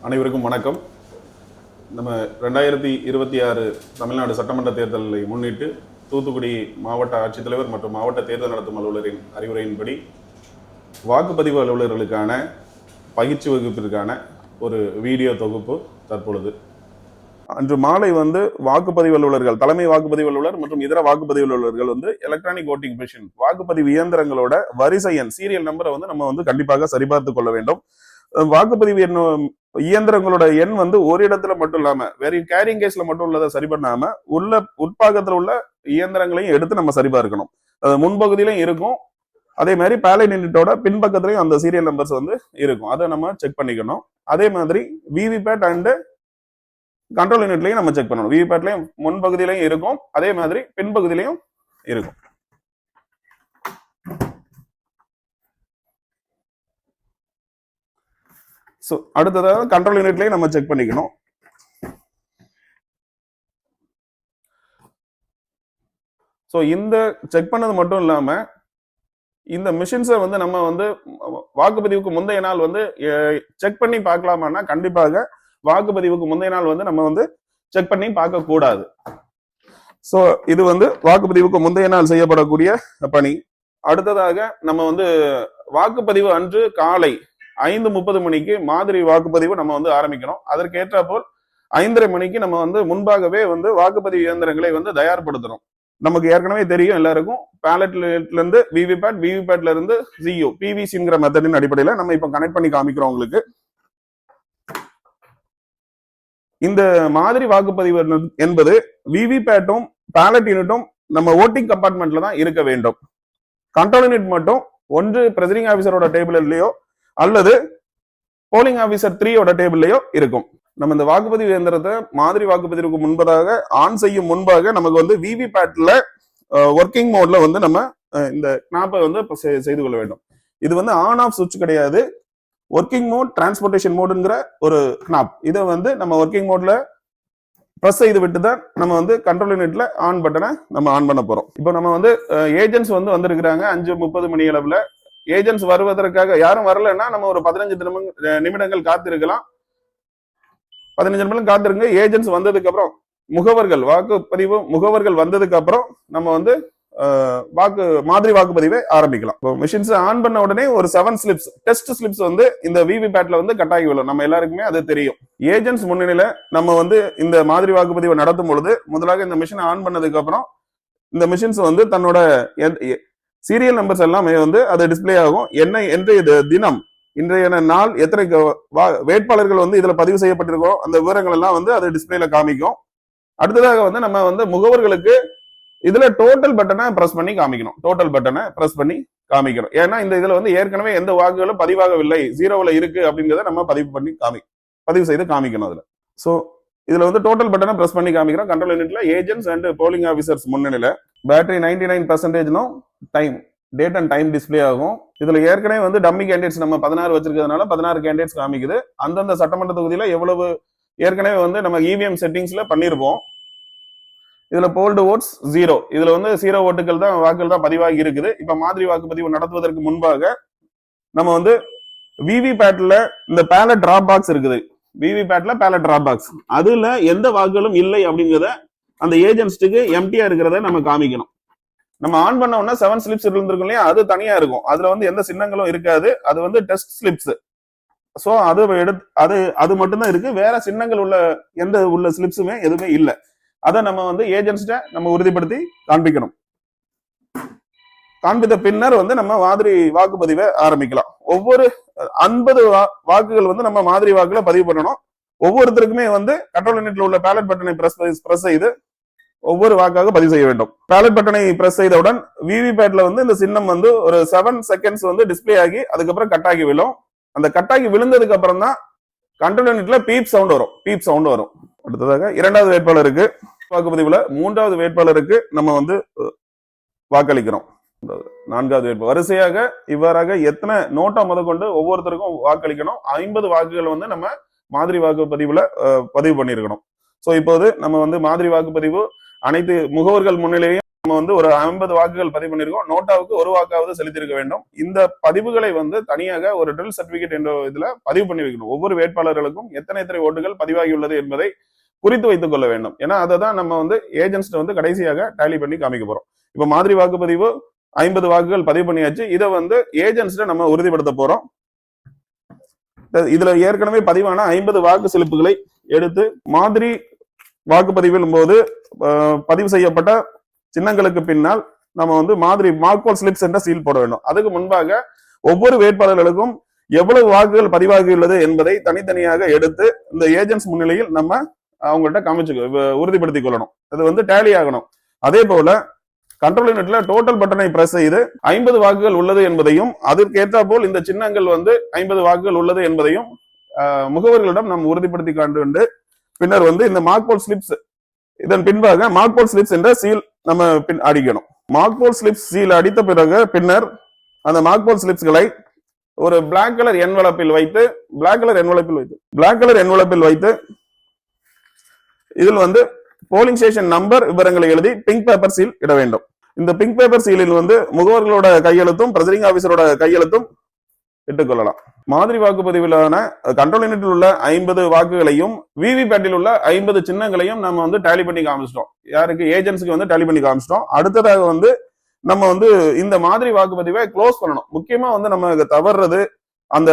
அனைவருக்கும் வணக்கம். நம்ம 2026 தமிழ்நாடு சட்டமன்ற தேர்தலை முன்னிட்டு தூத்துக்குடி மாவட்ட ஆட்சித்தலைவர் மற்றும் மாவட்ட தேர்தல் நடத்தும் அலுவலரின் அறிவுரையின்படி வாக்குப்பதிவு அலுவலர்களுக்கான பயிற்சி வகுப்பிற்கான ஒரு வீடியோ தொகுப்பு தற்பொழுது. அன்று மாலை வாக்குப்பதிவு அலுவலர்கள், தலைமை வாக்குப்பதிவு அலுவலர் மற்றும் இதர வாக்குப்பதிவு அலுவலர்கள் எலக்ட்ரானிக் ஓட்டிங் மிஷின் வாக்குப்பதிவு இயந்திரங்களோட வரிசை எண், சீரியல் நம்பரை நம்ம கண்டிப்பாக சரிபார்த்து கொள்ள வேண்டும். வாக்குப்பதிவு இயந்திரங்களோட எண் ஒரு இடத்துல மட்டும் இல்லாம வேற கேரிங் கேஸ்ல மட்டும் உள்ளதை சரி பண்ணாம உட்பாகத்துல உள்ள இயந்திரங்களையும் எடுத்து நம்ம சரிபார்க்கணும். அது முன்பகுதியிலும் இருக்கும், அதே மாதிரி பேலட் யூனிட்டோட பின்பக்கத்திலையும் அந்த சீரியல் நம்பர்ஸ் இருக்கும். அதை நம்ம செக் பண்ணிக்கணும். அதே மாதிரி விவிபேட் அண்ட் கண்ட்ரோல் யூனிட்லயும் நம்ம செக் பண்ணணும். விவிபேட்லயும் முன்பகுதியிலையும் இருக்கும், அதே மாதிரி பின்பகுதியிலையும் இருக்கும். ஸோ அடுத்ததாக கண்ட்ரோல் யூனிட்லயும் நம்ம செக் பண்ணிக்கணும். ஸோ இந்த செக் பண்ணது மட்டும் இல்லாம இந்த மிஷின்ஸை நம்ம வாக்குப்பதிவுக்கு முந்தைய நாள் செக் பண்ணி பார்க்கலாமான்னா கண்டிப்பாக வாக்குப்பதிவுக்கு முந்தைய நாள் நம்ம செக் பண்ணி பார்க்க கூடாது. ஸோ இது வாக்குப்பதிவுக்கு முந்தைய நாள் செய்யப்படக்கூடிய பணி. அடுத்ததாக நம்ம வாக்குப்பதிவு அன்று காலை 5:30 மணிக்கு மாதிரி வாக்குப்பதிவு நம்ம ஆரம்பிக்கணும். அதற்கேற்ற போல் 5:30 மணிக்கு நம்ம முன்பாகவே வாக்குப்பதிவு இயந்திரங்களை தயார்படுத்தணும். நமக்கு ஏற்கனவே தெரியும் எல்லாருக்கும், பேலட்ல இருந்து விவிபேட்ல இருந்து ஜியோ பிவிசிங்கிற மெத்தடின் அடிப்படையில நம்ம இப்ப கனெக்ட் பண்ணி காமிக்கிறோம் உங்களுக்கு. இந்த மாதிரி வாக்குப்பதிவு என்பது விவிபேட்டும் பேலட் யூனிட்டும் நம்ம ஓட்டிங் கம்பார்ட்மெண்ட்ல தான் இருக்க வேண்டும். கண்ட்ரோல் யூனிட் மட்டும் ஒன்று பிரெசைடிங் ஆபீசரோட டேபிள்லயோ அல்லது போலிங் ஆபீசர் 3யோட டேபிள்லயோ இருக்கும். நம்ம இந்த வாக்குப்பதிவு இயந்திரத்தை மாதிரி வாக்குப்பதிவுக்கு முன்பதாக ஆன் செய்யும் முன்பாக நமக்கு விவிபேட்ல ஒர்க்கிங் மோட்ல நம்ம இந்த கினாப்பை செய்து கொள்ள வேண்டும். இது ஆன் ஆஃப் சுவிட்ச் கிடையாது, ஒர்க்கிங் மோட் டிரான்ஸ்போர்டேஷன் மோடுங்கிற ஒரு கினாப். இதை நம்ம ஒர்க்கிங் மோட்ல ப்ரெஸ் செய்து விட்டு தான் நம்ம கண்ட்ரோல் யூனிட்ல ஆன் பட்டனை நம்ம ஆன் பண்ண போறோம். இப்போ நம்ம ஏஜென்ட்ஸ் வந்திருக்கிறாங்க 5:30 மணி அளவுல. ஏஜென்ட்ஸ் வருவதற்காக யாரும் வரலன்னா நம்ம ஒரு 15 நிமிடங்கள் காத்திருக்கலாம். 15 நிமிடம் காத்திருங்க. ஏஜென்ட்ஸ் வந்ததுக்கு அப்புறம் வாக்குப்பதிவு முகவர்கள் வந்ததுக்கு அப்புறம் நம்ம மாதிரி வாக்குப்பதிவை ஆரம்பிக்கலாம். மிஷின்ஸ் ஆன் பண்ண உடனே ஒரு 7 ஸ்லிப்ஸ் டெஸ்ட் ஸ்லிப்ஸ் இந்த விவிபேட்ல கட்டாகி விழும். நம்ம எல்லாருக்குமே அது தெரியும். ஏஜென்ட்ஸ் முன்னிலையில நம்ம இந்த மாதிரி வாக்குப்பதிவை நடத்தும் பொழுது முதலாக இந்த மிஷினை ஆன் பண்ணதுக்கு அப்புறம் இந்த மிஷின்ஸ் தன்னோட சீரியல் நம்பர்ஸ் எல்லாமே அது டிஸ்பிளே ஆகும். என்ன இன்றைய தினம், இன்றைய நாள், எத்தனை வேட்பாளர்கள் இதுல பதிவு செய்யப்பட்டிருக்கோ அந்த விவரங்கள் எல்லாம் அது டிஸ்பிளேல காமிக்கும். அடுத்ததாக நம்ம முகவர்களுக்கு இதுல டோட்டல் பட்டனை பிரஸ் பண்ணி காமிக்கணும். டோட்டல் பட்டனை பிரஸ் பண்ணி காமிக்கணும். ஏன்னா இந்த இதுல ஏற்கனவே எந்த வாக்குகளும் பதிவாகவில்லை, 0ல இருக்கு அப்படிங்கிறத நம்ம பதிவு செய்து காமிக்கணும் அதுல. சோ இதுல டோட்டல் பட்டனை பிரஸ் பண்ணி காமிக்கிறோம். கண்ட்ரோல் யூனிட்ல ஏஜென்ட்ஸ் அண்ட் போலிங் ஆபீசர்ஸ் முன்னிலையில battery 99% time, date and time display ஆகும். இதுல ஏற்கனவே டம்மி கேண்டிடேட்ஸ் நம்ம 16 வச்சிருக்கிறதுனால 16 கேண்டிடேட்ஸ் காமிக்குது. அந்தந்த சட்டமன்ற தொகுதியில எவ்வளவு ஏற்கனவே நம்ம இவிஎம் செட்டிங்ஸ்ல பண்ணிருப்போம். இதுல போல்டு ஓட்ஸ் 0, இதுல 0 ஓட்டுகள் தான், வாக்குகள் தான் பதிவாகி இருக்குது. இப்ப மாதிரி வாக்குப்பதிவு நடத்துவதற்கு முன்பாக நம்ம விவிபேட்ல இந்த பேலட் டிராப் பாக்ஸ் இருக்குது. விவிபேட்ல பேலட் டிராப் பாக்ஸ், அதுல எந்த வாக்குகளும் இல்லை அப்படிங்கிறத அந்த ஏஜென்ட்ஸ்க்கு எம்டியா இருக்கிறத நம்ம காமிக்கணும். நம்ம ஆன் பண்ண உடனே 7 ஸ்லிப்ஸ் இருந்திருக்கும் இல்லையா, அது தனியா இருக்கும். அதுல எந்த சின்னங்களும் இருக்காது. அது டெஸ்ட் ஸ்லிப்ஸ். சோ அது மட்டும்தான் இருக்கு. வேற சின்னங்கள் உள்ள ஸ்லிப்ஸுமே எதுவுமே இல்லை. அதை நம்ம ஏஜென்ட்ஸ்ட நம்ம உறுதிப்படுத்தி காண்பிக்கணும். காண்பித்த பின்னர் நம்ம மாதிரி வாக்குப்பதிவை ஆரம்பிக்கலாம். ஒவ்வொரு 50 வாக்குகள் நம்ம மாதிரி வாக்குல பதிவு பண்ணணும். ஒவ்வொருத்தருக்குமே கண்ட்ரோல் யூனிட்ல உள்ள பேலட் பட்டனை பிரஸ் செய்து ஒவ்வொரு வாக்காக பதிவு செய்ய வேண்டும். பேலட் பட்டனை பிரஸ் செய்தவுடன் விவிபேட்ல இந்த சின்னம் ஒரு 7 செகண்ட்ஸ் டிஸ்பிளே ஆகி அதுக்கப்புறம் கட்டாகி விழும். அந்த கட்டாகி விழுந்ததுக்கு அப்புறம் தான் கண்ட்ரோல் யூனிட்ல பீப் சவுண்ட் வரும். அடுத்ததாக 2வது வேட்பாளருக்கு வாக்குப்பதிவுல 3வது வேட்பாளருக்கு நம்ம வாக்களிக்கிறோம். 4வது வேட்பாளர் வரிசையாக இவ்வாறாக எத்தனை நோட்டா முதற்கொண்டு ஒவ்வொருத்தருக்கும் வாக்களிக்கணும். 50 வாக்குகள் நம்ம மாதிரி வாக்குப்பதிவுல பதிவு பண்ணிருக்கணும். சோ இப்போது நம்ம மாதிரி வாக்குப்பதிவு அனைத்து முகவர்கள் முன்னிலையும் நம்ம வந்து ஒரு 50 வாக்குகள் பதிவு பண்ணிருக்கோம். நோட்டாவுக்கு ஒரு வாக்காவது செலுத்தியிருக்க வேண்டும். இந்த பதிவுகளை வந்து தனியாக ஒரு ட்ரில் சர்டிபிகேட் என்ற இதுல பதிவு பண்ணி வைக்கணும். ஒவ்வொரு வேட்பாளர்களுக்கும் எத்தனை ஓட்டுகள் பதிவாகியுள்ளது என்பதை குறித்து வைத்துக் கொள்ள வேண்டும். ஏன்னா அதை தான் நம்ம வந்து ஏஜென்ட்ஸ் வந்து கடைசியாக டேலி பண்ணி காமிக்க போறோம். இப்ப மாதிரி வாக்குப்பதிவு 50 வாக்குகள் பதிவு பண்ணியாச்சு. இதை வந்து ஏஜென்ட்ஸ் நம்ம உறுதிப்படுத்த போறோம். இதுல ஏற்கனவே பதிவான 50 வாக்கு சிலிப்புகளை எடுத்து மாதிரி வாக்குப்பதிவின் போது பதிவு செய்யப்பட்ட சின்னங்களுக்கு பின்னால் நம்ம வந்து மாதிரி மார்க்போல் ஸ்லிப்ஸ் என்ற சீல் போட வேண்டும். அதுக்கு முன்பாக ஒவ்வொரு வேட்பாளர்களுக்கும் எவ்வளவு வாக்குகள் பதிவாகியுள்ளது என்பதை தனித்தனியாக எடுத்து இந்த ஏஜென்ட்ஸ் முன்னிலையில் நம்ம அவங்கள்ட்ட காமிச்சு உறுதிப்படுத்திக் கொள்ளணும். அது வந்து டேலி ஆகணும். அதே போல கண்ட்ரோல் யூனிட்ல டோட்டல் பட்டனை பிரஸ் செய்து 50 வாக்குகள் உள்ளது என்பதையும் அதற்கேற்ற போல் இந்த சின்னங்கள் வந்து 50 வாக்குகள் உள்ளது என்பதையும் முகவர்களிடம் நாம் உறுதிப்படுத்தி காண்டு பின்னர் வந்து இந்த மார்க்போல் ஸ்லிப்ஸ் இதன் பின்பாக மார்க்போல் ஸ்லிப்ஸ் என்ற சீல் நம்ம அடிக்கணும். மார்க்போல் ஸ்லிப்ஸ் சீல் அடித்த பிறகு பின்னர் அந்த மார்க்போல் ஸ்லிப்ஸ்களை ஒரு பிளாக் கலர் என்வலப்பில் வைத்து இதில் வந்து போலிங் ஸ்டேஷன் நம்பர் விவரங்களை எழுதி பிங்க் பேப்பர் சீல் இட வேண்டும். இந்த பிங்க் பேப்பர் சீலில் வந்து முகவர்களோட கையெழுத்தும் பிரசிடிங் ஆபீசரோட கையெழுத்தும் இட்டுக் கொள்ளலாம். மாதிரி வாக்குப்பதிவிலான கண்ட்ரோல் யூனிட்டில் உள்ள 50 வாக்குகளையும் விவிபேட்டில் உள்ள 50 சின்னங்களையும் நம்ம வந்து டேலி பண்ணி காமிச்சிட்டோம். யாருக்கு? ஏஜென்ட்ஸ்க்கு வந்து டேலி பண்ணி காமிச்சிட்டோம். அடுத்ததாக வந்து நம்ம வந்து இந்த மாதிரி வாக்குப்பதிவை க்ளோஸ் பண்ணணும். முக்கியமா வந்து நம்ம தவறுறது அந்த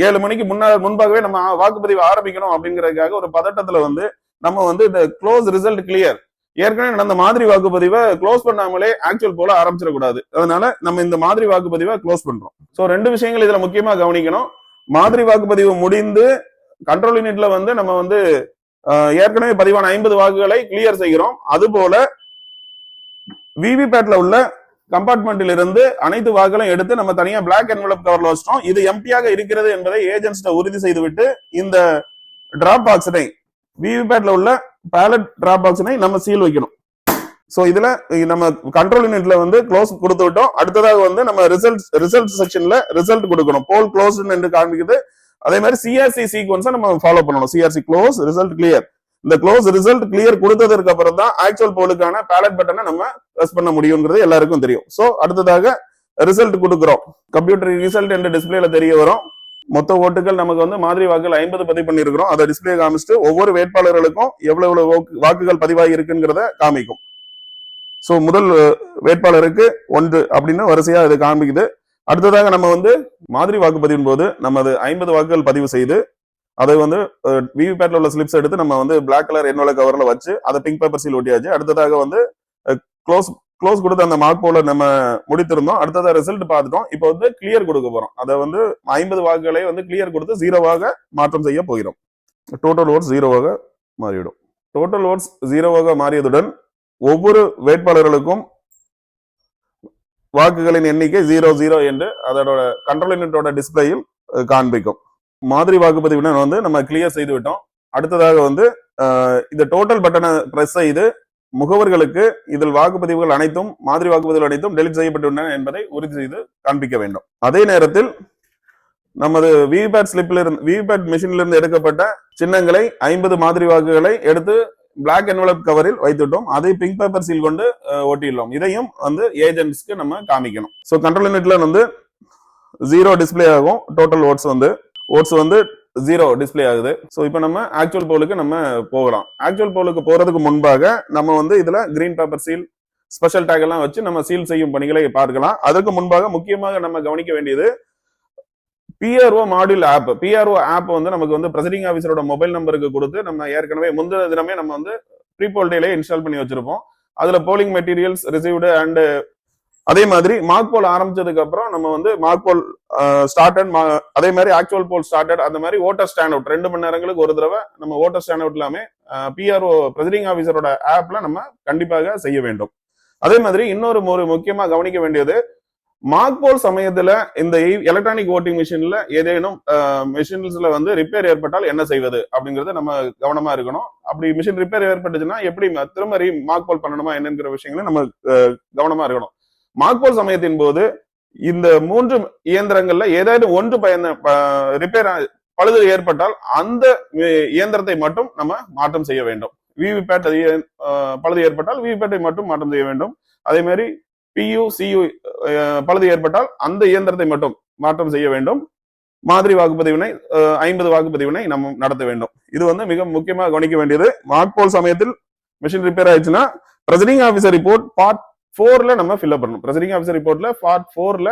7 மணிக்கு முன்பாகவே நம்ம வாக்குப்பதிவு ஆரம்பிக்கணும் அப்படிங்கறதுக்காக ஒரு பதட்டத்துல வந்து நம்ம வந்து இந்த க்ளோஸ் ரிசல்ட் கிளியர் ஏற்கனவே நடந்த மாதிரி வாக்குப்பதிவை க்ளோஸ் பண்ணாமலே ஆக்சுவல் போல ஆரம்பிச்சிடக்கூடாது. அதனால நம்ம இந்த மாதிரி வாக்குப்பதிவை க்ளோஸ் பண்றோம். சோ 2 விஷயங்கள் இதுல முக்கியமா கவனிக்கணும். மாதிரி வாக்குப்பதிவு முடிந்து கண்ட்ரோல் யூனிட்ல வந்து நம்ம வந்து ஏற்கனவே பதிவான 50 வாக்குகளை கிளியர் செய்கிறோம். அதுபோல விவிபேட்ல உள்ள கம்பார்ட்மெண்ட்டில் இருந்து அனைத்து வாக்குகளையும் எடுத்து நம்ம தனியா பிளாக் என்வலப் கவர்ல வச்சிட்டோம். இது எம்டியாக இருக்கிறது என்பதை ஏஜென்ட்ஸ் உறுதி செய்துவிட்டு இந்த டிராப் பாக்ஸினை விவிபேட்ல உள்ள பேலட் டிராப் பாக்ஸினை நம்ம சீல் வைக்கணும். சோ இதுல நம்ம கண்ட்ரோல் யூனிட்ல வந்து க்ளோஸ் கொடுத்து விட்டோம். அடுத்ததாக வந்து நம்ம ரிசல்ட் செக்ஷன்ல ரிசல்ட் கொடுக்கணும். போல் க்ளோஸ் என்று காண்பிக்குது. அதே மாதிரி சிஆர்சி சீக்வன்ஸை நம்ம ஃபாலோ பண்ணணும். CRC close, result clear. இந்த க்ளோஸ் ரிசல்ட் கிளியர் கொடுத்ததற்கு அப்புறம் தான் ஆக்சுவல் போலுக்கான பேலட் பட்டனை நம்ம பிரஸ் பண்ண முடியும்ங்கிறது எல்லாருக்கும் தெரியும். சோ அடுத்ததாக ரிசல்ட் கொடுக்கிறோம். கம்ப்யூட்டர் ரிசல்ட் என்ற டிஸ்பிளேல தெரிய வரும். மொத்த ஓட்டுகள் நமக்கு வந்து மாதிரி வாக்குகள் 50 பதிவு பண்ணிருக்கிறோம். அதை டிஸ்பிளே காமிச்சிட்டு ஒவ்வொரு வேட்பாளர்களுக்கும் எவ்வளவு வாக்குகள் பதிவாகி இருக்குங்கிறத காமிக்கும். சோ முதல் வேட்பாளருக்கு 1 அப்படின்னு வரிசையா இது காமிக்குது. அடுத்ததாக நம்ம வந்து மாதிரி வாக்குப்பதிவின் போது நம்ம 50 வாக்குகள் பதிவு செய்து அதை வந்து விவிபேட்ல உள்ள ஸ்லிப்ஸ் எடுத்து நம்ம வந்து பிளாக் கலர் என்வலப் கவர்ல வச்சு அதை பிங்க் பேப்பர் சீல் ஒட்டியாச்சு. அடுத்ததாக வந்து க்ளோஸ் கொடுத்து அந்த மார்க் போல நம்ம முடித்திருந்தோம். அடுத்ததாக ரிசல்ட் பார்த்துட்டோம். இப்போ வந்து கிளியர் கொடுக்க போறோம். அதை வந்து 50 வாக்குகளை வந்து கிளியர் கொடுத்து 0வாக மாற்றம் செய்ய போகிறோம். டோட்டல் ஓட்ஸ் 0வாக மாறிவிடும். டோட்டல் ஓட்ஸ் 0வாக மாறியதுடன் ஒவ்வொரு வேட்பாளர்களுக்கும் வாக்குகளின் எண்ணிக்கை 00 என்று அதோட கண்ட்ரோல் யூனிட்டோட டிஸ்பிளேயில் காண்பிக்கும். மாதிரி வாக்குப்பதிவினை வந்து நம்ம கிளியர் செய்து விட்டோம். அடுத்ததாக வந்து இந்த டோட்டல் பட்டனை பிரஸ் செய்து முகவர்களுக்கு இதில் வாக்குப்பதிவுகள் அனைத்தும் மாதிரி வாக்குப்பதிவுகள் அனைத்தும் டெலிட் செய்யப்பட்டுள்ளன என்பதை உறுதி செய்து காண்பிக்க வேண்டும். அதே நேரத்தில் நமது விவிபேட் ஸ்லிப்ல இருந்து விவிபேட் மிஷின்ல இருந்து எடுக்கப்பட்ட சின்னங்களை 50 மாதிரி வாக்குகளை எடுத்து பிளாக் என்வலப் கவரில் வைத்துட்டோம். அதை பிங்க் பேப்பர் சீல் கொண்டு ஒட்டிடலாம். இதையும் வந்து ஏஜென்ட்ஸ்க்கு நம்ம காமிக்கணும். சோ கண்ட்ரோல் யூனிட்ல வந்து 0 டிஸ்பிளே ஆகும். டோட்டல் ஓட்ஸ் வந்து 0 டிஸ்பிளே ஆகுது. சோ இப்போ நம்ம ஆக்சுவல் போலுக்கு நம்ம போகலாம். ஆக்சுவல் போலுக்கு போறதுக்கு முன்பாக நம்ம வந்து இதுல green paper seal, special take எல்லாம் வச்சு நம்ம சீல் செய்யும் பணிகளை பார்க்கலாம். அதற்கு முன்பாக முக்கியமாக நம்ம கவனிக்க வேண்டியது PRO module app. PRO app வந்து நமக்கு வந்து பிரசிடிங் ஆபீசரோட மொபைல் நம்பருக்கு கொடுத்து நம்ம ஏற்கனவே முந்தின தினமே நம்ம வந்து ப்ரீபோல் டேலே இன்ஸ்டால் பண்ணி வச்சிருப்போம். அதுல போலிங் மெட்டீரியல்ஸ் ரிசீவ்டு அண்ட் அதே மாதிரி மார்க் போல் ஆரம்பிச்சதுக்கு அப்புறம் நம்ம வந்து மார்க் போல் ஸ்டார்டட், அதே மாதிரி ஆக்சுவல் போல் ஸ்டார்டட், அந்த மாதிரி ஓட்டர் ஸ்டாண்ட் அவுட் 2 மணி நேரங்களுக்கு ஒரு தடவை நம்ம ஓட்டர் ஸ்டாண்ட் அவுட் எல்லாமே பிஆர்ஓ பிரசிடிங் ஆபீசரோட ஆப்ல நம்ம கண்டிப்பாக செய்ய வேண்டும். அதே மாதிரி இன்னொரு முக்கியமா கவனிக்க வேண்டியது, மார்க் போல் சமயத்துல இந்த எலக்ட்ரானிக் ஓட்டிங் மிஷின்ல ஏதேனும் மிஷின்ஸ்ல வந்து ரிப்பேர் ஏற்பட்டால் என்ன செய்வது அப்படிங்கறது நம்ம கவனமா இருக்கணும். அப்படி மிஷின் ரிப்பேர் ஏற்பட்டுச்சுன்னா எப்படி திரும்ப மார்க் போல் பண்ணணுமா என்னங்கிற விஷயங்களை நம்ம கவனமா இருக்கணும். மார்க் போல் சமயத்தின் போது இந்த 3 இயந்திரங்கள்ல ஏதாவது ஒன்று ரிப்பேர் பழுது ஏற்பட்டால் அந்த இயந்திரத்தை மட்டும் நம்ம மாற்றம் செய்ய வேண்டும். விவிபேட் பழுது ஏற்பட்டால் விவிபேட்டை மட்டும் மாற்றம் செய்ய வேண்டும். அதே மாதிரி பியு சியு பழுது ஏற்பட்டால் அந்த இயந்திரத்தை மட்டும் மாற்றம் செய்ய வேண்டும். மாதிரி வாக்குப்பதிவினை 50 வாக்குப்பதிவினை நம்ம நடத்த வேண்டும். இது வந்து மிக முக்கியமாக கவனிக்க வேண்டியது. மார்க்போல் சமயத்தில் மிஷின் ரிப்பேர் ஆயிடுச்சுன்னா பிரசைடிங் ஆஃபீஸர் ரிப்போர்ட் பார்ட் 4ல நம்ம ஃபில்அப் பண்ணணும். பிரசைடிங் ஆஃபீஸர் ரிப்போர்ட்ல பார்ட் 4ல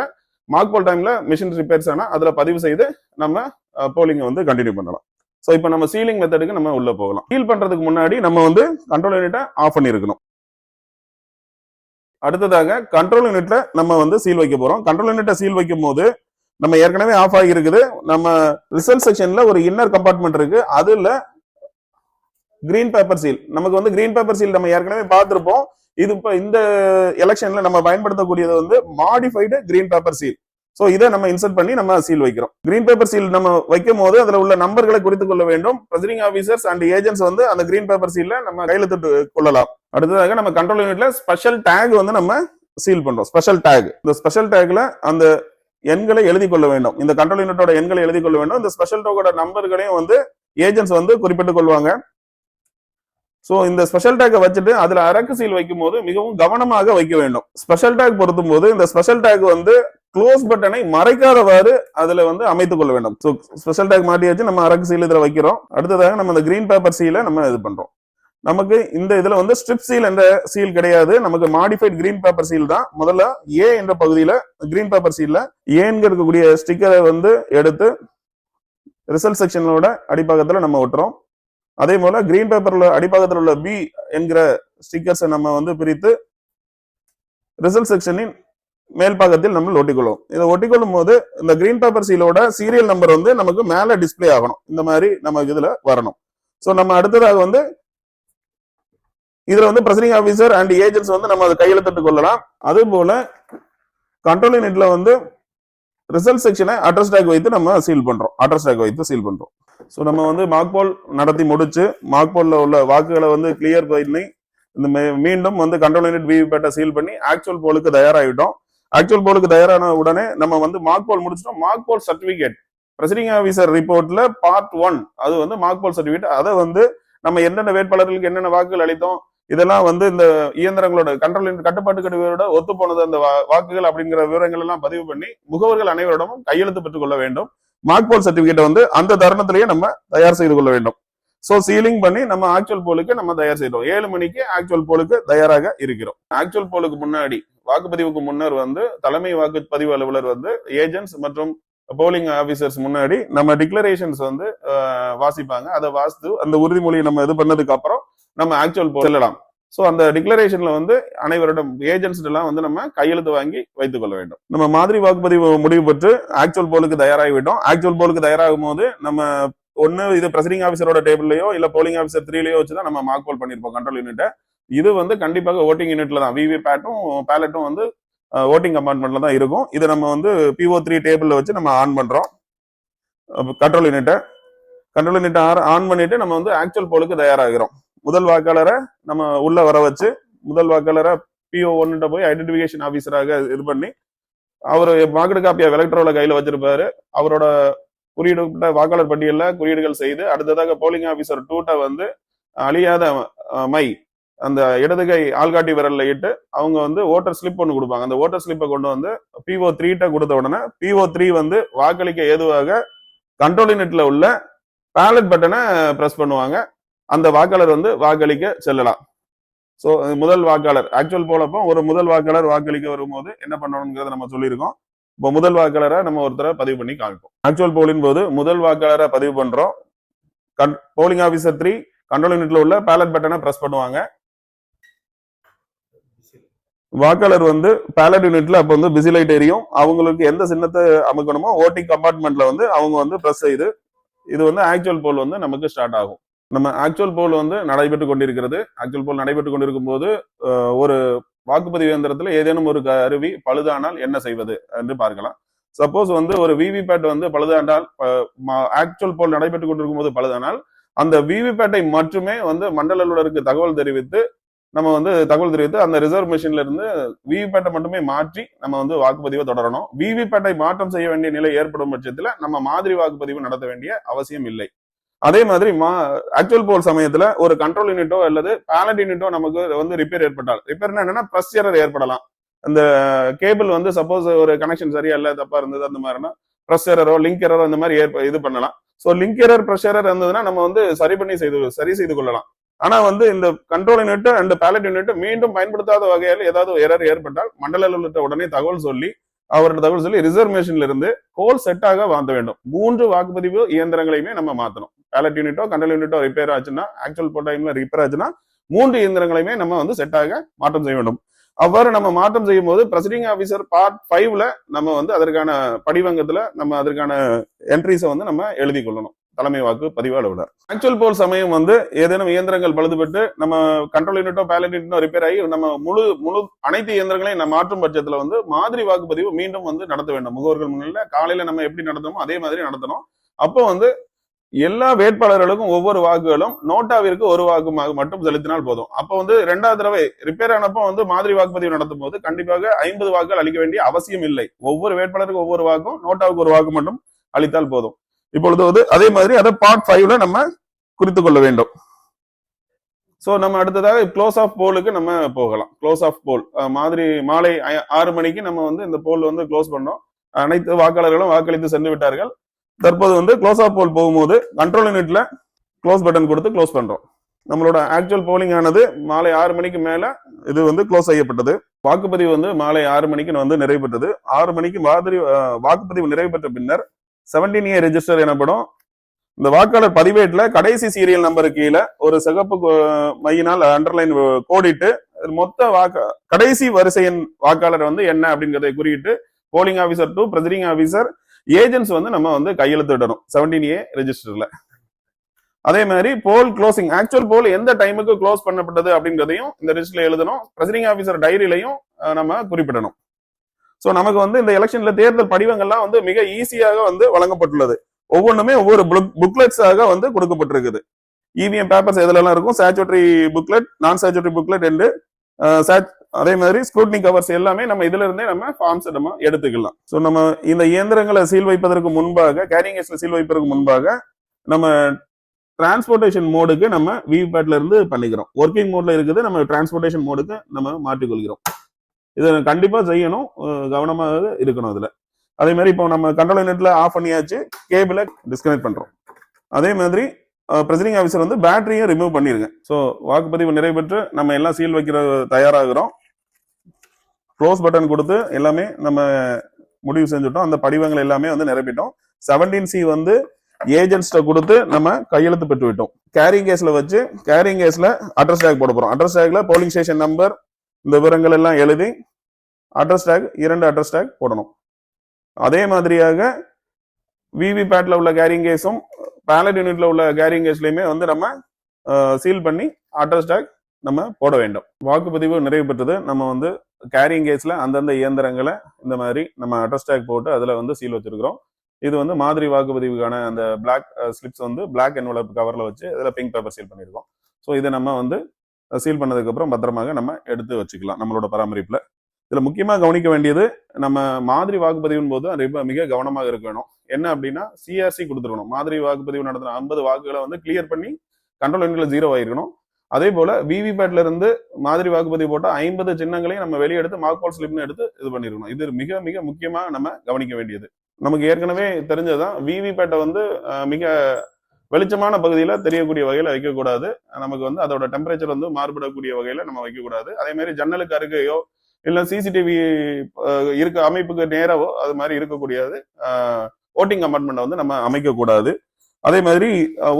மார்க்போல் டைம்ல மிஷின் ரிப்பேர்ஸ் ஆனா அதுல பதிவு செய்து நம்ம போலிங் வந்து கண்டினியூ பண்ணலாம். சோ இப்போ நம்ம சீலிங் மெத்தடுக்கு நம்ம உள்ள போகலாம். சீல் பண்றதுக்கு முன்னாடி நம்ம வந்து கண்ட்ரோல் யூனிட்டை ஆஃப் பண்ணிருக்கணும். அடுத்ததாக கண்ட்ரோல் யூனிட்ல நம்ம வந்து சீல் வைக்க போறோம். கண்ட்ரோல் யூனிட்டை சீல் வைக்கும் போது நம்ம ஏற்கனவே ஆஃப் ஆகி இருக்குது. நம்ம ரிசல்ட் செக்ஷன்ல ஒரு இன்னர் கம்பார்ட்மெண்ட் இருக்கு. அதுல கிரீன் பேப்பர் சீல், நமக்கு வந்து கிரீன் பேப்பர் சீல் நம்ம ஏற்கனவே பார்த்திருப்போம். இது இப்ப இந்த எலெக்ஷன்ல நம்ம பயன்படுத்தக்கூடியது வந்து modified green paper seal. So இதை நம்ம இன்சர்ட் பண்ணி நம்ம சீல் வைக்கிறோம். கிரீன் பேப்பர் சீல் நம்ம வைக்கும் போது அதுல உள்ள நம்பர்களை குறித்துக் கொள்ள வேண்டும். பிரசைடிங் ஆபீசர்ஸ் அண்ட் ஏஜென்ட்ஸ் வந்து அந்த கிரீன் பேப்பர் சீல்ல நம்ம கையெழுத்து கொள்ளலாம். அடுத்ததாக நம்ம கண்ட்ரோல் யூனிட்ல ஸ்பெஷல் டேக் வந்து நம்ம சீல் பண்றோம். ஸ்பெஷல் டேக், இந்த ஸ்பெஷல் டேக்ல அந்த எண்களை எழுதி கொள்ள வேண்டும். இந்த கண்ட்ரோல் யூனிட்டோட எண்களை எழுதி கொள்ள வேண்டும். இந்த ஸ்பெஷல் டேக்கோட நம்பர்களையும் வந்து ஏஜென்ட்ஸ் வந்து குறிப்பிட்டுக் கொள்வாங்க. சோ இந்த ஸ்பெஷல் டேக்கை வச்சுட்டு அதுல அரக்கு சீல் வைக்கும் போது மிகவும் கவனமாக வைக்க வேண்டும். ஸ்பெஷல் டேக் பொருத்தும் போது இந்த ஸ்பெஷல் டேக் வந்து க்ளோஸ் பட்டனை மறைக்காதவாறு அதுல வந்து அமைத்துக் கொள்ள வேண்டும். சோ ஸ்பெஷல் டேக் மாட்டியாச்சு, நம்ம அரக்கு சீல் இதுல வைக்கிறோம். அடுத்ததாக நம்ம இந்த கிரீன் பேப்பர் சீலை நம்ம இது பண்றோம். நமக்கு இந்த இதுல வந்து ஸ்ட்ரிப் சீல் என்ற சீல் கிடையாது, நமக்கு மாடிஃபைட் கிரீன் பேப்பர் சீல் தான். முதல்ல ஏ என்ற பகுதியில கிரீன் பேப்பர் சீல்ல ஏன்னு இருக்கக்கூடிய ஸ்டிக்கரை வந்து எடுத்து ரிசல்ட் செக்ஷனோட அடிப்பாகத்துல நம்ம ஒட்டுறோம். அதே போல கிரீன் பேப்பர்ல அடிப்பாகத்தில் உள்ள பி என்கிற ஸ்டிக்கர்ஸை நம்ம வந்து பிரித்து ரிசல்ட் செக்ஷனின் மேல் பாகத்தில் நம்ம ஒட்டிக்கொள்ளும். இதை ஒட்டிக்கொள்ளும் போது இந்த கிரீன் பேப்பர் சீலோட சீரியல் நம்பர் வந்து நமக்கு மேல டிஸ்பிளே ஆகணும். இந்த மாதிரி நமக்கு இதுல வரணும். சோ நம்ம அடுத்ததாக வந்து இதுல வந்து பிரசைடிங் ஆபீசர் அண்ட் ஏஜென்ட்ஸ் வந்து நம்ம அதை கையெழுத்திட்டு கொள்ளலாம். அதே போல கண்ட்ரோல் யூனிட்ல வந்து ரிசல்ட் செக்ஷனை அட்ரஸ் டேக் வைத்து நம்ம சீல் பண்றோம். அட்ரஸ் டேக் வைத்து சீல் பண்றோம். ஸோ நம்ம வந்து மார்க்போல் நடத்தி முடிச்சு மார்க்போல்ல உள்ள வாக்குகளை வந்து கிளியர் பண்ணி இந்த மீண்டும் வந்து கண்ட்ரோல் யூனிட் விவிபேட்டை சீல் பண்ணி ஆக்சுவல் போலுக்கு தயாராகிட்டோம். ஆக்சுவல் போலுக்கு தயாரான உடனே நம்ம வந்து மார்க்போல் முடிச்சிட்டோம். மார்க்போல் சர்டிபிகேட் பிரசைடிங் ஆபீசர் ரிப்போர்ட்ல பார்ட் 1 அது வந்து மார்க்போல் சர்டிபிகேட். அதை வந்து நம்ம என்னென்ன வேட்பாளர்களுக்கு என்னென்ன வாக்குகள் அளித்தோம், இதெல்லாம் வந்து இந்த இயந்திரங்களோட கண்ட்ரோல் கட்டுப்பாட்டு கருவியோட ஒத்து போனது அந்த வாக்குகள் அப்படிங்கிற விவரங்கள் எல்லாம் பதிவு பண்ணி முகவர்கள் அனைவரிடமும் கையெழுத்து பெற்றுக் கொள்ள வேண்டும். மார்க்போல் சர்டிபிகேட் வந்து அந்த தருணத்திலேயே நம்ம தயார் செய்து கொள்ள வேண்டும். சோ சீலிங் பண்ணி நம்ம ஆக்சுவல் போலுக்கு நம்ம தயார் செய்தோம். 7 மணிக்கு ஆக்சுவல் போலுக்கு தயாராக இருக்கிறோம். ஆக்சுவல் போலுக்கு முன்னாடி வாக்குப்பதிவுக்கு முன்னர் வந்து தலைமை வாக்குப்பதிவு அலுவலர் வந்து ஏஜென்ட்ஸ் மற்றும் போலிங் ஆபீசர்ஸ் முன்னாடி நம்ம டிக்ளரேஷன்ஸ் வந்து வாசிப்பாங்க. அதை வாசித்து அந்த உறுதிமொழியை நம்ம இது பண்ணதுக்கு அப்புறம் நம்ம ஆக்சுவல் போல் செல்லலாம். சோ அந்த டிக்ளரேஷன்ல வந்து அனைவரிடம் ஏஜென்ட்ஸ் எல்லாம் வந்து நம்ம கையெழுத்து வாங்கி வைத்துக் கொள்ள வேண்டும். நம்ம மாதிரி வாக்குப்பதிவு முடிவு பெற்று ஆக்சுவல் போலுக்கு தயாராகிவிட்டோம். ஆக்சுவல் போலுக்கு தயாராகும் போது நம்ம ஒன்னு இது பிரசைடிங் ஆபீசரோட டேபிள்லயோ இல்ல போலிங் ஆபீசர் 3லயோ வச்சுதான் நம்ம மார்க் போல் பண்ணிருப்போம் கண்ட்ரோல் யூனிட்டை. இது வந்து கண்டிப்பாக ஓட்டிங் யூனிட்ல தான் விவி பேட்டும் பேலட்டும் வந்து ஓட்டிங் கம்பார்ட்மெண்ட்ல தான் இருக்கும். இது நம்ம வந்து PO3 டேபிள்ல வச்சு நம்ம ஆன் பண்றோம் கண்ட்ரோல் யூனிட்டை. கண்ட்ரோல் யூனிட்டை ஆன் பண்ணிட்டு நம்ம வந்து ஆக்சுவல் போலுக்கு தயாராகிறோம். முதல் வாக்காளரை நம்ம உள்ள வர வச்சு முதல் வாக்காளரை PO1 போய் ஐடென்டிபிகேஷன் ஆபீசராக இது பண்ணி அவர் வாக்கு காப்பியா எலக்ட்ரோல கையில வச்சிருப்பாரு. அவரோட குறியீடு வாக்காளர் பட்டியல்ல குறியீடுகள் செய்து அடுத்ததாக போலிங் ஆபீசர் 2 வந்து அழியாத மை அந்த இடது கை ஆள்காட்டி விரல்ல இட்டு அவங்க வந்து ஓட்டர் ஸ்லிப் ஒன்று கொடுப்பாங்க. அந்த ஓட்டர் ஸ்லிப்பை கொண்டு வந்து PO3 கொடுத்த உடனே PO3 வந்து வாக்களிக்க ஏதுவாக கண்ட்ரோல் யூனிட்ல உள்ள பேலட் பட்டனை பிரஸ் பண்ணுவாங்க. அந்த வாக்காளர் வந்து வாக்களிக்க செல்லலாம். சோ முதல் வாக்காளர் ஆக்சுவல் போலப்போ ஒரு முதல் வாக்காளர் வாக்களிக்க வரும்போது என்ன பண்ணணுங்கிறத நம்ம சொல்லியிருக்கோம். இப்போ முதல் வாக்காளரை நம்ம ஒருத்தரை பதிவு பண்ணி காமிப்போம். ஆக்சுவல் போலின் போது முதல் வாக்காளரை பதிவு பண்றோம். போலிங் ஆபீசர் 3 கண்ட்ரோல் யூனிட்ல உள்ள பேலட் பட்டனை பிரஸ் பண்ணுவாங்க. வாக்காளர் வந்து பேலட் யூனிட்ல அப்ப வந்து பிசி லைட் எரியும். அவங்களுக்கு எந்த சின்னத்தை அமைக்கணுமோ ஓட்டிங் கம்பார்ட்மெண்ட்ல வந்து அவங்க வந்து பிரஸ் செய்து இது வந்து ஆக்சுவல் போல் வந்து நமக்கு ஸ்டார்ட் ஆகும். நம்ம ஆக்சுவல் போல் வந்து நடைபெற்றுக் கொண்டிருக்கிறது. ஆக்சுவல் போல் நடைபெற்றுக் கொண்டிருக்கும் போது ஒரு வாக்குப்பதிவு இயந்திரத்துல ஏதேனும் ஒரு கருவி பழுதானால் என்ன செய்வது என்று பார்க்கலாம். சப்போஸ் வந்து ஒரு விவிபேட் வந்து பழுதானால் ஆக்சுவல் போல் நடைபெற்றுக் கொண்டிருக்கும் போது பழுதானால் அந்த விவிபேட்டை மட்டுமே வந்து மண்டல அலுவலருக்கு தகவல் தெரிவித்து நம்ம வந்து தகவல் தெரிவித்து அந்த ரிசர்வ் மிஷின்ல இருந்து விவிபேட்டை மட்டுமே மாற்றி நம்ம வந்து வாக்குப்பதிவை தொடரணும். விவிபேட்டை மாற்றம் செய்ய வேண்டிய நிலை ஏற்படும் பட்சத்துல நம்ம மாதிரி வாக்குப்பதிவு நடத்த வேண்டிய அவசியம் இல்லை. அதே மாதிரி ஆக்சுவல் போல் சமயத்துல ஒரு கண்ட்ரோல் யூனிட்டோ அல்லது பேலட் யூனிட்டோ நமக்கு வந்து ரிப்பேர் ஏற்பட்டால், ரிப்பேர்னா என்னன்னா பிரஸ் எரர் ஏற்படலாம். அந்த கேபிள் வந்து சப்போஸ் ஒரு கனெக்ஷன் சரியா இல்ல, தப்பா இருந்தது அந்த மாதிரினா பிரஸ் எரரோ லிங்க் எரரோ இந்த மாதிரி இது பண்ணலாம். So link error press error இருந்ததுன்னா நம்ம வந்து சரி செய்து கொள்ளலாம். ஆனா வந்து இந்த control unit and ballot unit மீண்டும் பயன்படுத்தாத வகையில் ஏதாவது எரர் ஏற்பட்டால் மண்டல அலுவலர்கிட்ட உடனே தகவல் சொல்லி ரிசர்வ் மிஷின்ல இருந்து கோல் செட்டாக மாற்ற வேண்டும். 3 வாக்குப்பதிவு இயந்திரங்களையுமே நம்ம மாத்தணும். பேலட் யூனிட்டோ கண்ட்ரோல் யூனிட்டோ ரிப்பேர் ஆச்சுன்னா, ஆக்சுவல் டைம்ல ரிப்பேர் ஆச்சுன்னா 3 இயந்திரங்களையுமே நம்ம வந்து செட்டாக மாற்றம் செய்ய வேண்டும். அவ்வாறு நம்ம மாற்றம் செய்யும் போது ப்ரெசைடிங் ஆபீசர் பார்ட் 5ல நம்ம வந்து அதற்கான படிவங்கத்துல நம்ம அதற்கான என்ட்ரிஸை வந்து நம்ம எழுதி கொள்ளணும். தலைமை வாக்கு பதிவு அலுவலர். ஆக்சுவல் போல் சமயம் வந்து ஏதேனும் இயந்திரங்கள் பழுதுபட்டு நம்ம கண்ட்ரோல் யூனிட்டோ பேலட் யூனிட்டோ ரிப்பேர் ஆகி நம்ம முழு அனைத்து இயந்திரங்களையும் நம்ம மாற்றும் பட்சத்துல வந்து மாதிரி வாக்குப்பதிவு மீண்டும் வந்து நடத்த வேண்டும். முகவர்கள் முன்னிலையில காலையில நம்ம எப்படி நடத்தணுமோ அதே மாதிரி நடத்தணும். அப்போ வந்து எல்லா வேட்பாளர்களுக்கும் ஒவ்வொரு வாக்குகளும் நோட்டாவிற்கு ஒரு வாக்கு மட்டும் செலுத்தினால் போதும். அப்ப வந்து 2வது தடவை ரிப்பேர் ஆனப்போ வந்து மாதிரி வாக்குப்பதிவு நடத்தும் போது கண்டிப்பாக 50 வாக்குகள் அளிக்க வேண்டிய அவசியம் இல்லை. ஒவ்வொரு வேட்பாளருக்கும் ஒவ்வொரு வாக்கும், நோட்டாவுக்கு ஒரு வாக்கு மட்டும் அளித்தால் போதும். இப்பொழுது வந்து அதே மாதிரி அதை பார்ட் 5ல நம்ம குறித்துக் கொள்ள வேண்டும். சோ நம்ம அடுத்ததாக க்ளோஸ் ஆஃப் போலுக்கு நம்ம போகலாம். க்ளோஸ் ஆஃப் போல் மாதிரி மாலை 6 மணிக்கு நம்ம வந்து இந்த போல் வந்து க்ளோஸ் பண்ணோம். அனைத்து வாக்காளர்களும் வாக்களித்து சென்று விட்டார்கள். தற்போது வந்து க்ளோஸ் ஆஃப் போல் போகும்போது கண்ட்ரோல் யூனிட்ல க்ளோஸ் பட்டன் கொடுத்து க்ளோஸ் பண்றோம். நம்மளோட ஆக்சுவல் போலிங் ஆனது மாலை 6 மணிக்கு மேல இது வந்து க்ளோஸ் செய்யப்பட்டது. வாக்குப்பதிவு வந்து மாலை 6 மணிக்கு வந்து நிறைவு பெற்றது. 6 மணிக்கு வாக்குப்பதிவு நிறைவு பெற்ற பின்னர் 17A ரெஜிஸ்டர் எனப்படும் இந்த வாக்காளர் பதிவேட்டுல கடைசி சீரியல் நம்பருக்கு கீழே ஒரு சிகப்பு மையினால் அண்டர்லைன் கோடிட்டு மொத்த கடைசி வரிசையின் வாக்காளர் வந்து என்ன அப்படிங்கறதை குறியிட்டு polling officer to presiding officer agents வந்து நம்ம வந்து கையெழுத்திடணும் 17A ரெஜிஸ்டர்ல. அதே மாதிரி போல் க்ளோசிங் ஆக்சுவல் போல் எந்த டைமுக்கு க்ளோஸ் பண்ணப்பட்டது அப்படிங்கிறதையும் இந்த ரெஜிஸ்டர்ல எழுதணும். ப்ரெசைடிங் ஆபீசர் டைரியிலையும் நம்ம குறிப்பிடணும். சோ நமக்கு வந்து இந்த எலெக்ஷன்ல தேர்தல் படிவங்கள்லாம் வந்து மிக ஈஸியாக வந்து வழங்கப்பட்டுள்ளது. ஒவ்வொன்றுமே ஒவ்வொரு புக்லெட்ஸாக வந்து கொடுக்கப்பட்டிருக்குது. இவிஎம் பேப்பர்ஸ் எதுலாம் இருக்கும், சேச்சுவரி புக்லெட், நான் சேச்சுவரி புக்லெட் என்று அதே மாதிரி ஸ்க்ரூட்னி கவர்ஸ் எல்லாமே நம்ம இதுல இருந்தே நம்ம ஃபார்ம்ஸ் நம்ம எடுத்துக்கலாம். சோ நம்ம இந்த இயந்திரங்களை சீல் வைப்பதற்கு முன்பாக, கேரிங் கேஸ்ல சீல் வைப்பதற்கு முன்பாக நம்ம டிரான்ஸ்போர்டேஷன் மோடுக்கு நம்ம விவிபேட்ல இருந்து பண்ணிக்கிறோம். ஒர்க்கிங் மோட்ல இருக்குது, நம்ம டிரான்ஸ்போர்டேஷன் மோடுக்கு நம்ம மாற்றிக்கொள்கிறோம். இதை கண்டிப்பா செய்யணும், கவனமாக இருக்கணும் இதுல. அதே மாதிரி இப்போ நம்ம கண்ட்ரோல் யூனிட்ல ஆஃப் பண்ணியாச்சு, கேபிளை டிஸ்கனெக்ட் பண்றோம். அதே மாதிரி ப்ரெசைடிங் ஆஃபீஸர் வந்து பேட்டரியும் ரிமூவ் பண்ணிருங்க. ஸோ வாக்குப்பதிவு நிறைவேற்று நம்ம எல்லாம் சீல் வைக்கிற தயாராகிறோம். க்ளோஸ் பட்டன் கொடுத்து எல்லாமே நம்ம முடிவு செஞ்சுட்டோம். அந்த படிவங்கள் எல்லாமே வந்து நிரப்பிட்டோம். 17C வந்து ஏஜென்ட்ஸ்ட கொடுத்து நம்ம கையெழுத்து பெற்று விட்டோம். கேரிங் கேஸ்ல வச்சு கேரிங் கேஸ்ல அட்ரஸ் டேக் போட போறோம். அட்ரஸ் டேக்ல போலிங் ஸ்டேஷன் நம்பர் இந்த விவரங்கள் எல்லாம் எழுதி அட்ரஸ் டேக் 2 அட்ரஸ் டேக் போடணும். அதே மாதிரியாக விவிபேட்ல உள்ள கேரிங் கேஸும் பேலட் யூனிட்ல உள்ள கேரிங் கேஸ்லயுமே வந்து நம்ம சீல் பண்ணி அட்ரஸ் டேக் நம்ம போட வேண்டும். வாக்குப்பதிவு நிறைவு பெற்றது. நம்ம வந்து கேரிங் கேஸ்ல அந்தந்த இயந்திரங்களை இந்த மாதிரி நம்ம அட்ரஸ் டேக் போட்டு அதுல வந்து சீல் வச்சிருக்கிறோம். இது வந்து மாதிரி வாக்குப்பதிவுக்கான அந்த பிளாக் ஸ்லிப்ஸ் வந்து பிளாக் என்வலப் கவர்ல வச்சு இதுல பிங்க் பேப்பர் சீல் பண்ணிருக்கோம். ஸோ இதை நம்ம வந்து சீல் பண்ணதுக்கு அப்புறம் பத்திரமாக நம்ம எடுத்து வச்சுக்கலாம் நம்மளோட பராமரிப்புல. இதுல முக்கியமா கவனிக்க வேண்டியது, நம்ம மாதிரி வாக்குப்பதிவின் போது மிக கவனமாக இருக்கணும். என்ன அப்படின்னா சிஆர்சி கொடுத்துருக்கணும். மாதிரி வாக்குப்பதிவு நடத்தின 50 வாக்குகளை வந்து கிளியர் பண்ணி கண்ட்ரோல் யூனிட்ல 0 ஆயிருக்கணும். அதே போல விவிபேட்ல இருந்து மாதிரி வாக்குப்பதிவு போட்ட 50 சின்னங்களையும் நம்ம வெளியே எடுத்து மார்க் பால் ஸ்லிப்னு எடுத்து இது பண்ணிருக்கணும். இது மிக மிக முக்கியமா நம்ம கவனிக்க வேண்டியது. நமக்கு ஏற்கனவே தெரிஞ்சதுதான், விவிபேட்டை வந்து மிக வெளிச்சமான பகுதியில தெரியக்கூடிய வகையில வைக்கக்கூடாது. நமக்கு வந்து அதோட டெம்பரேச்சர் வந்து மாறுபடக்கூடிய வகையில நம்ம வைக்கக்கூடாது. அதே மாதிரி ஜன்னலுக்கு அருகையோ இல்ல சிசிடிவி இருக்க அமைப்புக்கு நேரவோ அது மாதிரி இருக்கக்கூடியது ஓட்டிங் கம்பார்ட்மெண்ட் வந்து நம்ம அமைக்க கூடாது. அதே மாதிரி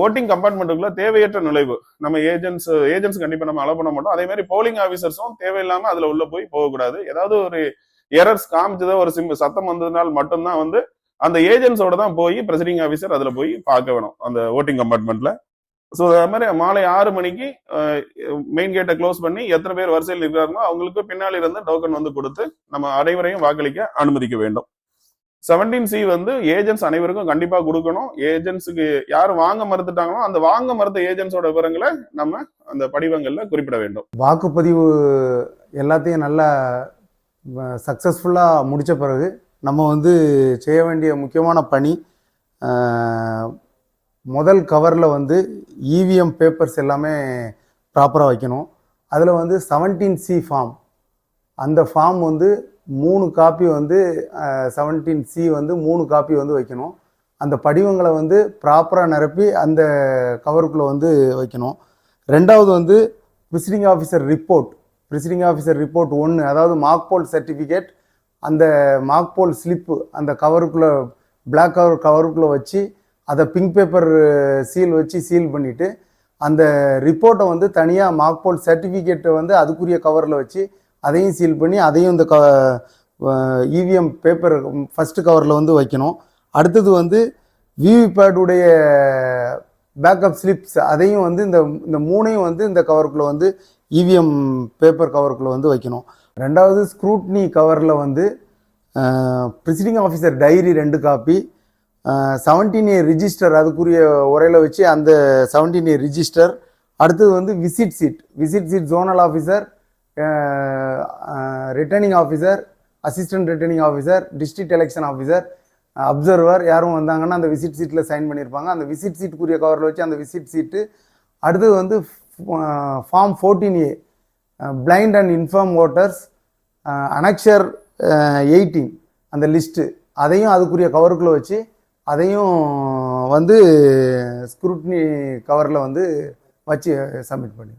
ஓட்டிங் கம்பார்ட்மெண்ட்டுக்குள்ள தேவையற்ற நுழைவு நம்ம ஏஜென்ட்ஸ் கண்டிப்பா நம்ம அலோ பண்ண மாட்டோம். அதே மாதிரி போலிங் ஆபீசர்ஸும் தேவையில்லாம அதுல உள்ள போய் போகக்கூடாது. ஏதாவது ஒரு எரர்ஸ் காமிச்சதோ ஒரு சத்தம் வந்ததுனால் மட்டும்தான் வந்து அந்த ஏஜென்ட்ஸோட தான் போய் ப்ரெசைடிங் ஆபீசர் அதுல போய் பார்க்க வேணும் அந்த ஓட்டிங் கம்பார்ட்மெண்ட்ல. ஸோ அது மாதிரி மாலை 6 மணிக்கு மெயின் கேட்டை க்ளோஸ் பண்ணி எத்தனை பேர் வரிசையில் இருக்கிறார்களோ அவங்களுக்கு பின்னாடி இருந்து டோக்கன் வந்து கொடுத்து நம்ம அனைவரையும் வாக்களிக்க அனுமதிக்க வேண்டும். 17C வந்து ஏஜென்ட்ஸ் அனைவருக்கும் கண்டிப்பா கொடுக்கணும். ஏஜென்ட்ஸுக்கு யார் வாங்க மறுத்துட்டாங்களோ அந்த வாங்க மறுத்த ஏஜென்ட்ஸோட விவரங்களை நம்ம அந்த படிவங்கள்ல குறிப்பிட வேண்டும். வாக்குப்பதிவு எல்லாத்தையும் நல்லா சக்ஸஸ்ஃபுல்லாக முடித்த பிறகு நம்ம வந்து செய்ய வேண்டிய முக்கியமான பணி, முதல் கவரில் வந்து இவிஎம் பேப்பர்ஸ் எல்லாமே ப்ராப்பராக வைக்கணும். அதில் வந்து 17C ஃபார்ம், அந்த ஃபார்ம் வந்து 3 காப்பி வந்து 17C வந்து 3 காப்பி வந்து வைக்கணும். அந்த படிவங்களை வந்து ப்ராப்பராக நிரப்பி அந்த கவருக்குள்ளே வந்து வைக்கணும். ரெண்டாவது வந்து ப்ரிசைடிங் ஆஃபீஸர் ரிப்போர்ட் 1, அதாவது மார்க் போல் சர்டிஃபிகேட், அந்த மார்க் போல் ஸ்லிப்பு அந்த கவருக்குள்ளே பிளாக் கவருக்குள்ளே வச்சு அதை பிங்க் பேப்பர் சீல் வச்சு சீல் பண்ணிவிட்டு அந்த ரிப்போர்ட்டை வந்து தனியாக மார்க் போல் சர்டிஃபிகேட்டை வந்து அதுக்குரிய கவரில் வச்சு அதையும் சீல் பண்ணி அதையும் இந்த இவிஎம் பேப்பர் ஃபஸ்ட்டு கவரில் வந்து வைக்கணும். அடுத்தது வந்து விவிபேடுடைய பேக்கப் ஸ்லிப்ஸ் அதையும் வந்து இந்த மூணையும் வந்து இந்த கவருக்குள்ளே வந்து இவிஎம் பேப்பர் கவருக்குள்ளே வந்து வைக்கணும். ரெண்டாவது ஸ்க்ரூட்னி கவரில் வந்து presiding officer diary 2 copy, 17A register அதுக்குரிய உரையில் வச்சு அந்த 17A ரிஜிஸ்டர். அடுத்தது வந்து visit sheet zonal officer, returning officer, assistant returning officer, district election officer, observer யாரும் வந்தாங்கன்னா அந்த விசிட் சீட்டில் சைன் பண்ணியிருப்பாங்க. அந்த விசிட் சீட்டுக்குரிய கவரில் வச்சு அந்த விசிட் சீட்டு. அடுத்தது வந்து form 14A blind and infirm voters, annexure 18 அந்த லிஸ்ட்டு, அதையும் அதுக்குரிய கவருக்குள்ளே வச்சு அதையும் வந்து ஸ்க்ரூட்னி கவரில் வந்து வச்சு சப்மிட் பண்ணி